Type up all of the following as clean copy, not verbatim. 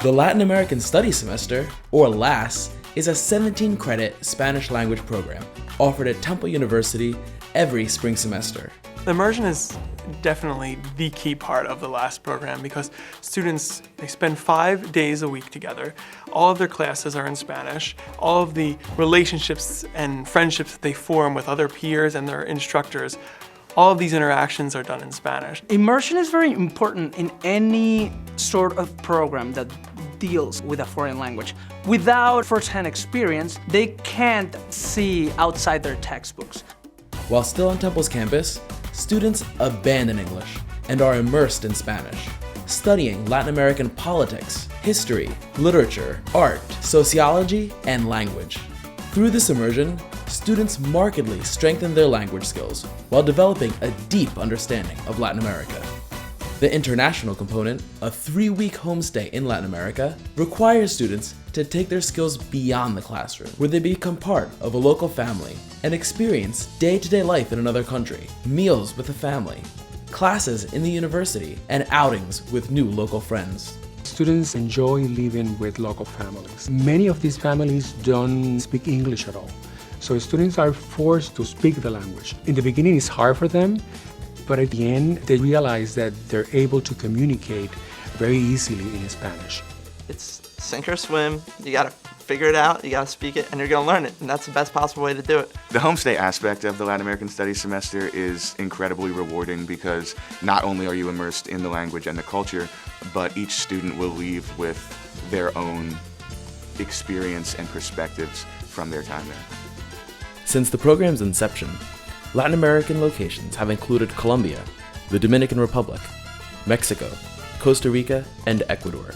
The Latin American Studies Semester, or LASS, is a 17-credit Spanish language program offered at Temple University every spring semester. Immersion is definitely the key part of the LASS program because students, they spend 5 days a week together. All of their classes are in Spanish. All of the relationships and friendships that they form with other peers and their instructors, all of these interactions are done in Spanish. Immersion is very important in any sort of program that deals with a foreign language. Without first-hand experience, they can't see outside their textbooks. While still on Temple's campus, students abandon English and are immersed in Spanish, studying Latin American politics, history, literature, art, sociology, and language. Through this immersion, students markedly strengthen their language skills while developing a deep understanding of Latin America. The international component, a 3-week homestay in Latin America, requires students to take their skills beyond the classroom, where they become part of a local family and experience day-to-day life in another country, meals with the family, classes in the university, and outings with new local friends. Students enjoy living with local families. Many of these families don't speak English at all, so students are forced to speak the language. In the beginning, it's hard for them, but at the end, they realize that they're able to communicate very easily in Spanish. It's sink or swim. You gotta figure it out, you gotta speak it, and you're gonna learn it, and that's the best possible way to do it. The homestay aspect of the Latin American Studies semester is incredibly rewarding because not only are you immersed in the language and the culture, but each student will leave with their own experience and perspectives from their time there. Since the program's inception, Latin American locations have included Colombia, the Dominican Republic, Mexico, Costa Rica, and Ecuador,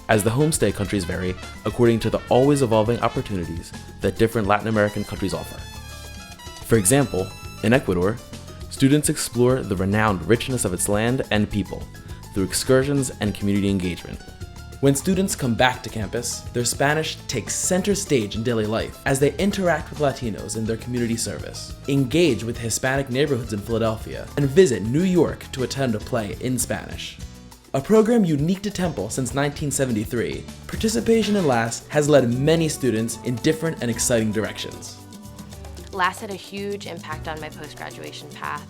as the homestay countries vary according to the always evolving opportunities that different Latin American countries offer. For example, in Ecuador, students explore the renowned richness of its land and people through excursions and community engagement. When students come back to campus, their Spanish takes center stage in daily life as they interact with Latinos in their community service, engage with Hispanic neighborhoods in Philadelphia, and visit New York to attend a play in Spanish. A program unique to Temple since 1973, participation in LASS has led many students in different and exciting directions. LASS had a huge impact on my post-graduation path.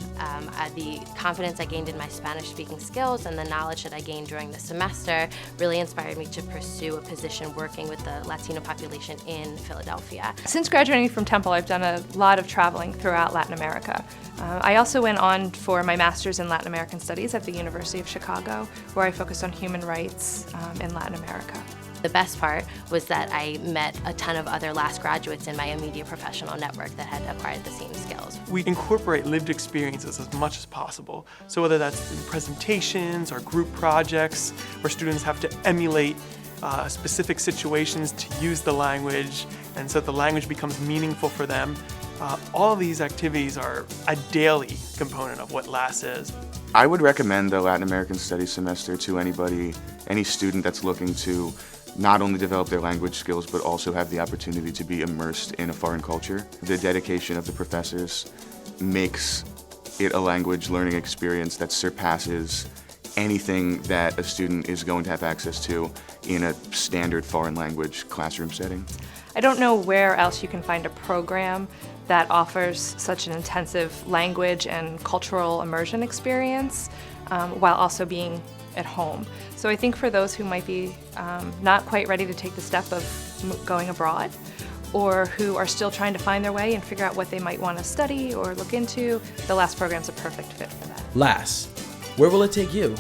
The confidence I gained in my Spanish-speaking skills and the knowledge that I gained during the semester really inspired me to pursue a position working with the Latino population in Philadelphia. Since graduating from Temple, I've done a lot of traveling throughout Latin America. I also went on for my master's in Latin American Studies at the University of Chicago, where I focused on human rights in Latin America. The best part was that I met a ton of other LASS graduates in my immediate professional network that had acquired the same skills. We incorporate lived experiences as much as possible. So whether that's in presentations or group projects where students have to emulate specific situations to use the language, and so the language becomes meaningful for them. All of these activities are a daily component of what LASS is. I would recommend the Latin American Studies semester to any student that's looking to not only develop their language skills, but also have the opportunity to be immersed in a foreign culture. The dedication of the professors makes it a language learning experience that surpasses anything that a student is going to have access to in a standard foreign language classroom setting. I don't know where else you can find a program that offers such an intensive language and cultural immersion experience while also being at home. So I think for those who might be not quite ready to take the step of going abroad, or who are still trying to find their way and figure out what they might want to study or look into, the LASS program's a perfect fit for that. LASS, where will it take you?